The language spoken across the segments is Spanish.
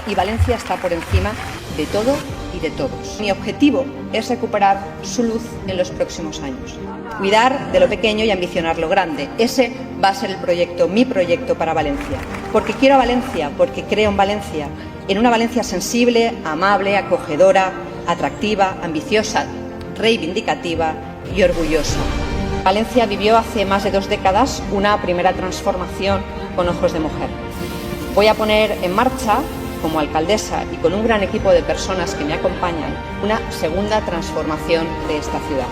y Valencia está por encima de todo y de todos. Mi objetivo es recuperar su luz en los próximos años. Cuidar de lo pequeño y ambicionar lo grande. Ese va a ser el proyecto, mi proyecto para Valencia. Porque quiero a Valencia, porque creo en Valencia, en una Valencia sensible, amable, acogedora, atractiva, ambiciosa, reivindicativa y orgullosa. Valencia vivió hace más de 2 décadas una primera transformación con ojos de mujer. Voy a poner en marcha, como alcaldesa y con un gran equipo de personas que me acompañan, una segunda transformación de esta ciudad,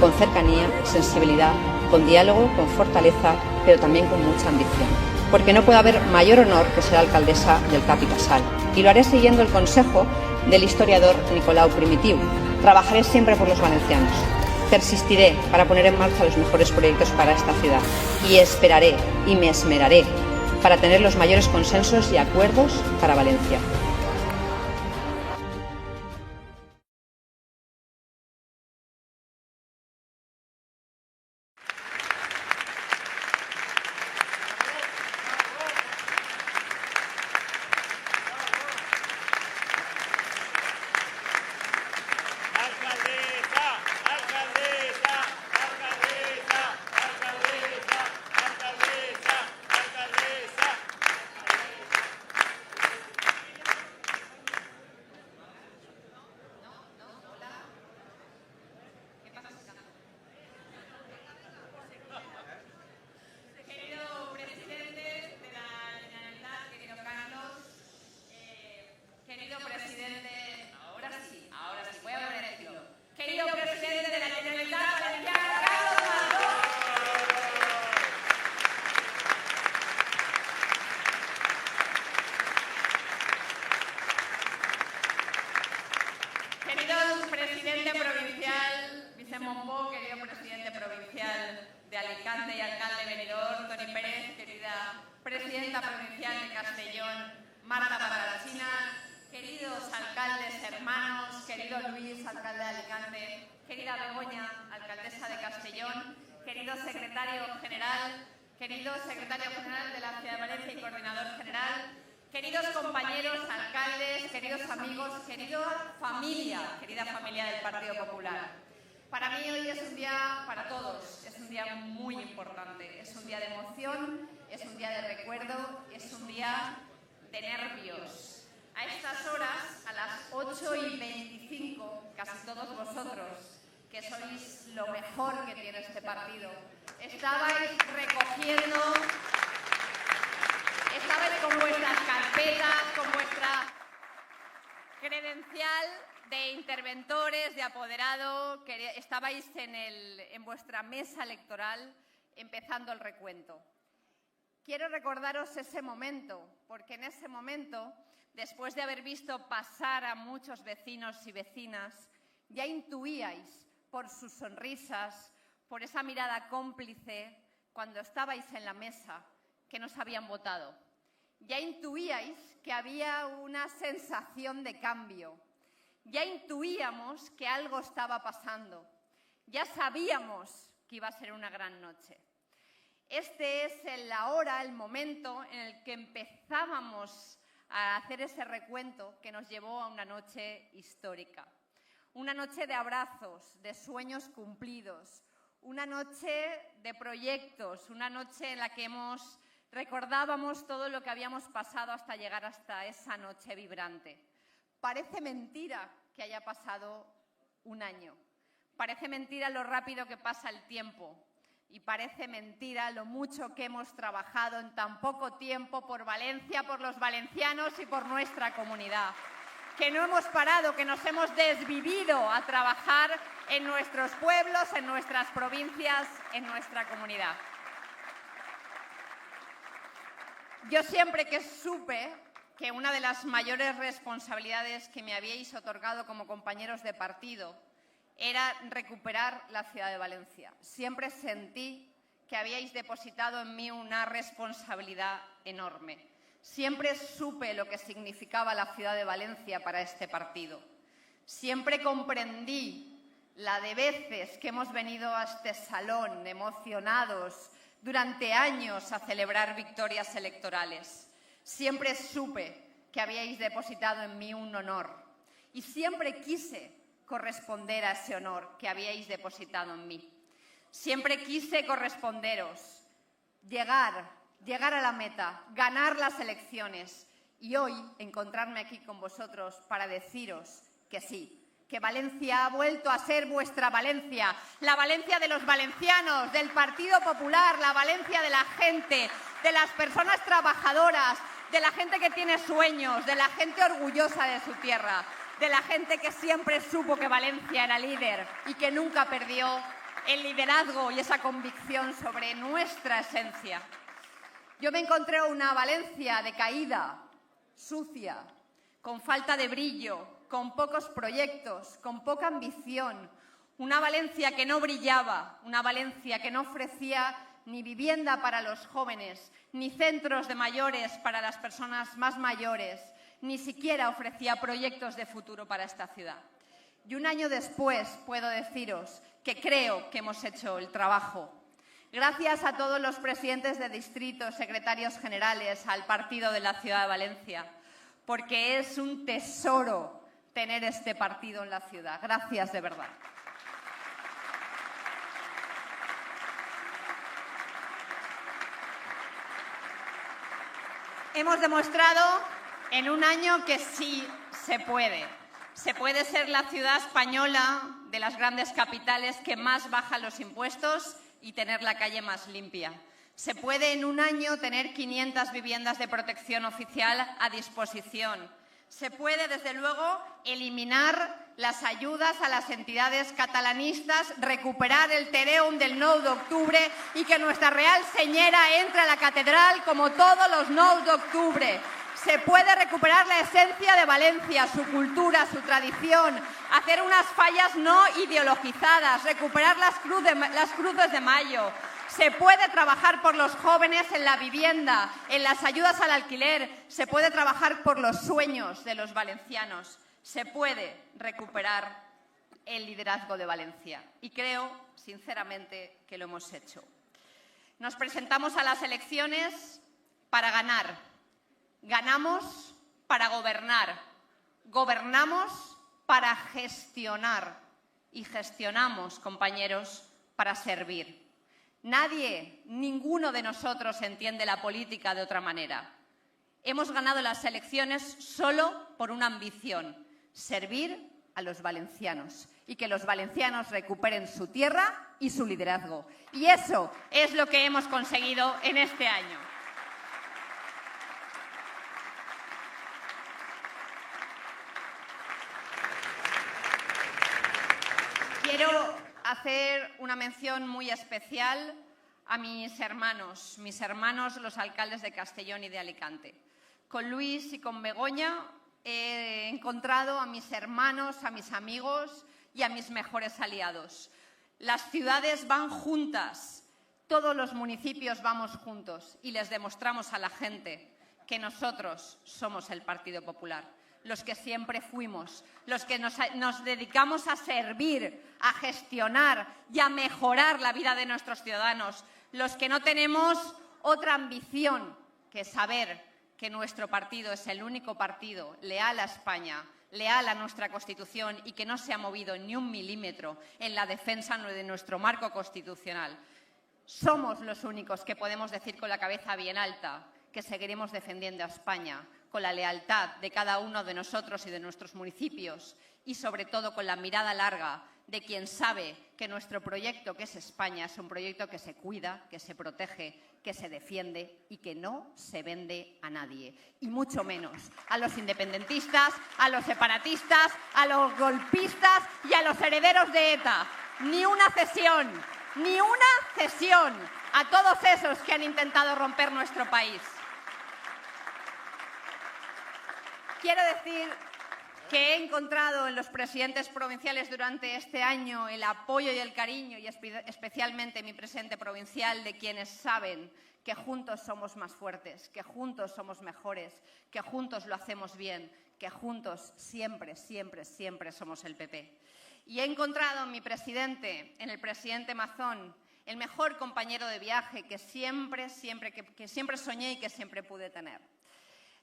con cercanía, sensibilidad, con diálogo, con fortaleza, pero también con mucha ambición. Porque no puede haber mayor honor que ser alcaldesa del Cap i Casal. Y lo haré siguiendo el consejo del historiador Nicolau Primitiu. Trabajaré siempre por los valencianos. Persistiré para poner en marcha los mejores proyectos para esta ciudad. Y esperaré y me esmeraré para tener los mayores consensos y acuerdos para Valencia. Querido presidente provincial de Alicante y alcalde de Benidorm, Toni Pérez, querida presidenta provincial de Castellón, Marta Barbarachina, queridos alcaldes hermanos, querido Luis, alcalde de Alicante, querida Begoña, alcaldesa de Castellón, querido secretario general de la Ciudad de Valencia y coordinador general, queridos compañeros, alcaldes, queridos amigos, querida familia del Partido Popular. Para mí hoy es un día, para todos, es un día muy importante. Es un día de emoción, es un día de recuerdo, es un día de nervios. A estas horas, a las 8:25, casi todos vosotros, que sois lo mejor que tiene este partido, estabais con vuestras carpetas, con vuestra credencial de interventores, de apoderado, que estabais en vuestra mesa electoral empezando el recuento. Quiero recordaros ese momento, porque en ese momento, después de haber visto pasar a muchos vecinos y vecinas, ya intuíais por sus sonrisas, por esa mirada cómplice, cuando estabais en la mesa, que nos habían votado. Ya intuíais que había una sensación de cambio. Ya intuíamos que algo estaba pasando. Ya sabíamos que iba a ser una gran noche. Este es el momento en el que empezábamos a hacer ese recuento que nos llevó a una noche histórica. Una noche de abrazos, de sueños cumplidos, una noche de proyectos, una noche en la que recordábamos todo lo que habíamos pasado hasta llegar hasta esa noche vibrante. Parece mentira que haya pasado un año. Parece mentira lo rápido que pasa el tiempo. Y parece mentira lo mucho que hemos trabajado en tan poco tiempo por Valencia, por los valencianos y por nuestra comunidad. Que no hemos parado, que nos hemos desvivido a trabajar en nuestros pueblos, en nuestras provincias, en nuestra comunidad. Yo siempre que supe que una de las mayores responsabilidades que me habíais otorgado como compañeros de partido era recuperar la ciudad de Valencia. Siempre sentí que habíais depositado en mí una responsabilidad enorme. Siempre supe lo que significaba la ciudad de Valencia para este partido. Siempre comprendí la de veces que hemos venido a este salón emocionados durante años a celebrar victorias electorales. Siempre supe que habíais depositado en mí un honor y siempre quise corresponder a ese honor que habíais depositado en mí. Siempre quise corresponderos, llegar a la meta, ganar las elecciones y hoy encontrarme aquí con vosotros para deciros que sí, que Valencia ha vuelto a ser vuestra Valencia, la Valencia de los valencianos, del Partido Popular, la Valencia de la gente, de las personas trabajadoras, de la gente que tiene sueños, de la gente orgullosa de su tierra, de la gente que siempre supo que Valencia era líder y que nunca perdió el liderazgo y esa convicción sobre nuestra esencia. Yo me encontré una Valencia decaída, sucia, con falta de brillo, con pocos proyectos, con poca ambición, una Valencia que no brillaba, una Valencia que no ofrecía ni vivienda para los jóvenes, ni centros de mayores para las personas más mayores, ni siquiera ofrecía proyectos de futuro para esta ciudad. Y un año después puedo deciros que creo que hemos hecho el trabajo. Gracias a todos los presidentes de distritos, secretarios generales, al partido de la ciudad de Valencia, porque es un tesoro tener este partido en la ciudad. Gracias de verdad. Hemos demostrado en un año que sí se puede. Se puede ser la ciudad española de las grandes capitales que más baja los impuestos y tener la calle más limpia. Se puede en un año tener 500 viviendas de protección oficial a disposición. Se puede, desde luego, eliminar las ayudas a las entidades catalanistas, recuperar el Tereum del 9 de octubre y que nuestra Real Señera entre a la catedral como todos los 9 de octubre. Se puede recuperar la esencia de Valencia, su cultura, su tradición, hacer unas fallas no ideologizadas, recuperar las cruces de mayo. Se puede trabajar por los jóvenes en la vivienda, en las ayudas al alquiler. Se puede trabajar por los sueños de los valencianos. Se puede recuperar el liderazgo de Valencia. Y creo, sinceramente, que lo hemos hecho. Nos presentamos a las elecciones para ganar. Ganamos para gobernar. Gobernamos para gestionar. Y gestionamos, compañeros, para servir. Nadie, ninguno de nosotros entiende la política de otra manera. Hemos ganado las elecciones solo por una ambición: servir a los valencianos y que los valencianos recuperen su tierra y su liderazgo. Y eso es lo que hemos conseguido en este año. Quiero hacer una mención muy especial a mis hermanos los alcaldes de Castellón y de Alicante. Con Luis y con Begoña he encontrado a mis hermanos, a mis amigos y a mis mejores aliados. Las ciudades van juntas, todos los municipios vamos juntos y les demostramos a la gente que nosotros somos el Partido Popular. Los que siempre fuimos, los que nos dedicamos a servir, a gestionar y a mejorar la vida de nuestros ciudadanos, los que no tenemos otra ambición que saber que nuestro partido es el único partido leal a España, leal a nuestra Constitución y que no se ha movido ni un milímetro en la defensa de nuestro marco constitucional. Somos los únicos que podemos decir con la cabeza bien alta que seguiremos defendiendo a España, con la lealtad de cada uno de nosotros y de nuestros municipios y, sobre todo, con la mirada larga de quien sabe que nuestro proyecto, que es España, es un proyecto que se cuida, que se protege, que se defiende y que no se vende a nadie, y mucho menos a los independentistas, a los separatistas, a los golpistas y a los herederos de ETA. Ni una cesión a todos esos que han intentado romper nuestro país. Quiero decir que he encontrado en los presidentes provinciales durante este año el apoyo y el cariño, y especialmente mi presidente provincial, de quienes saben que juntos somos más fuertes, que juntos somos mejores, que juntos lo hacemos bien, que juntos siempre, siempre, siempre somos el PP. Y he encontrado en mi presidente, en el presidente Mazón, el mejor compañero de viaje que siempre soñé y que siempre pude tener.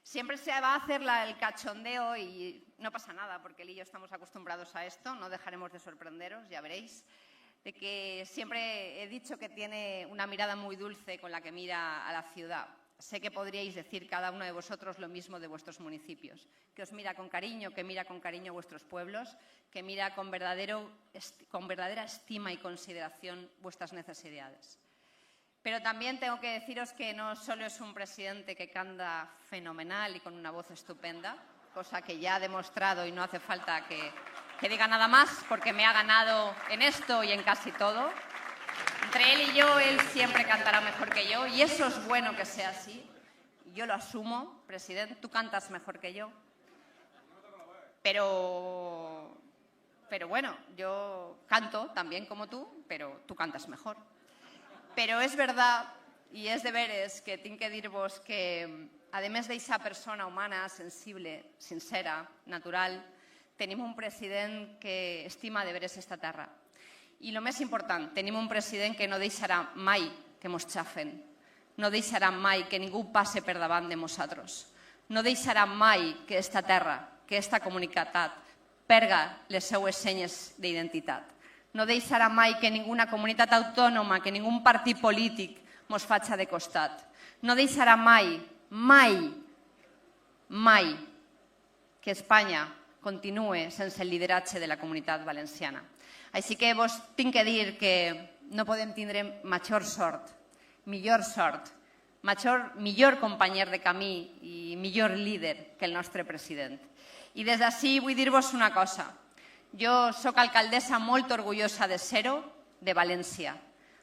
Siempre se va a hacer el cachondeo y no pasa nada, porque él y yo estamos acostumbrados a esto, no dejaremos de sorprenderos, ya veréis, de que siempre he dicho que tiene una mirada muy dulce con la que mira a la ciudad. Sé que podríais decir cada uno de vosotros lo mismo de vuestros municipios, que os mira con cariño, que mira con cariño vuestros pueblos, que mira con verdadera estima y consideración vuestras necesidades. Pero también tengo que deciros que no solo es un presidente que canta fenomenal y con una voz estupenda, cosa que ya ha demostrado y no hace falta que diga nada más, porque me ha ganado en esto y en casi todo. Entre él y yo, él siempre cantará mejor que yo, y eso es bueno que sea así. Yo lo asumo, presidente, tú cantas mejor que yo. Pero bueno, yo canto también como tú, pero tú cantas mejor. Pero és verdad i és de veres que tinc que dir-vos que, a més d'eixa persona humana, sensible, sincera, natural, tenim un president que estima de veres esta terra. I el més important, tenim un president que no deixarà mai que mos xafen, no deixarà mai que ningú passe per davant de nosaltres, no deixarà mai que esta terra, que esta comunitat, perga les seues senyes d'identitat. No deixarà mai que ninguna comunitat autònoma, que ningú partit polític mos faci de costat. No deixarà mai, mai, mai que Espanya continue sense el lideratge de la comunitat valenciana. Així que vos tinc que dir que no podem tindre major sort, millor sort, millor companyer de camí i millor líder que el nostre president. I des d'ací vull dir-vos una cosa. Jo soc alcaldessa molt orgullosa de ser-ho, de València.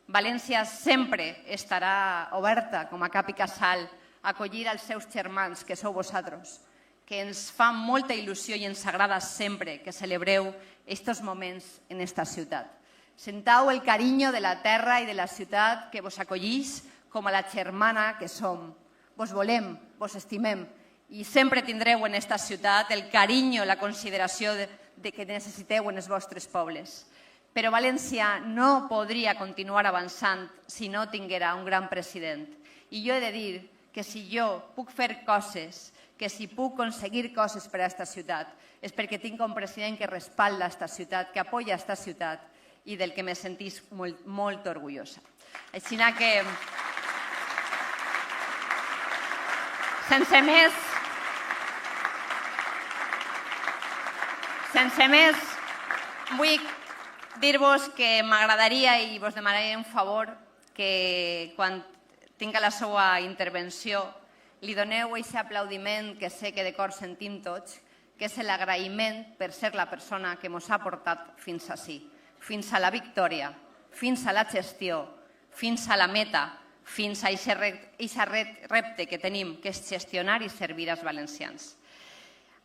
València sempre estarà oberta, com a cap i casal, a acollir els seus germans, que sou vosaltres, que ens fa molta il·lusió i ens agrada sempre que celebreu aquests moments en esta ciutat. Sentau el carinyo de la terra i de la ciutat que vos acollís com a la germana que som. Vos volem, vos estimem i sempre tindreu en esta ciutat el carinyo, la consideració que necessiteu en els vostres pobles. Però València no podria continuar avançant si no tinguera un gran president. I jo he de dir que si jo puc fer coses, que si puc aconseguir coses per a aquesta ciutat, és perquè tinc un president que respalda aquesta ciutat, que apoya aquesta ciutat i del que me sentís molt orgullosa. Així que, sense més, vull dir-vos que m'agradaria i vos demanaria un favor que quan tinga la seva intervenció li doneu aquest aplaudiment que sé que de cor sentim tots, que és l'agraïment per ser la persona que ens ha portat fins ací, fins a la victòria, fins a la gestió, fins a la meta, fins a aquest repte que tenim, que és gestionar i servir als valencians.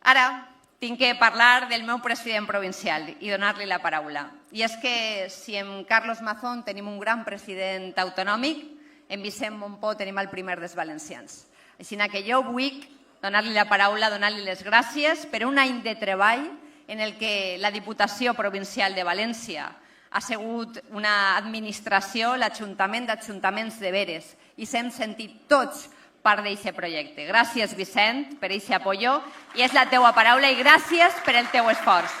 Ara, tinc que parlar del meu president provincial i donar-li la paraula. I és que si en Carlos Mazón tenim un gran president autonòmic, en Vicent Montpó tenim el primer dels valencians. Així que jo vull donar-li la paraula, donar-li les gràcies per un any de treball en el que la Diputació Provincial de València ha sigut una administració, l'Ajuntament d'Ajuntaments de veres, i s'hem sentit tots part d'aquest projecte. Gràcies, Vicent, per aquest apoyo, i és la teua paraula i gràcies per el teu esforç.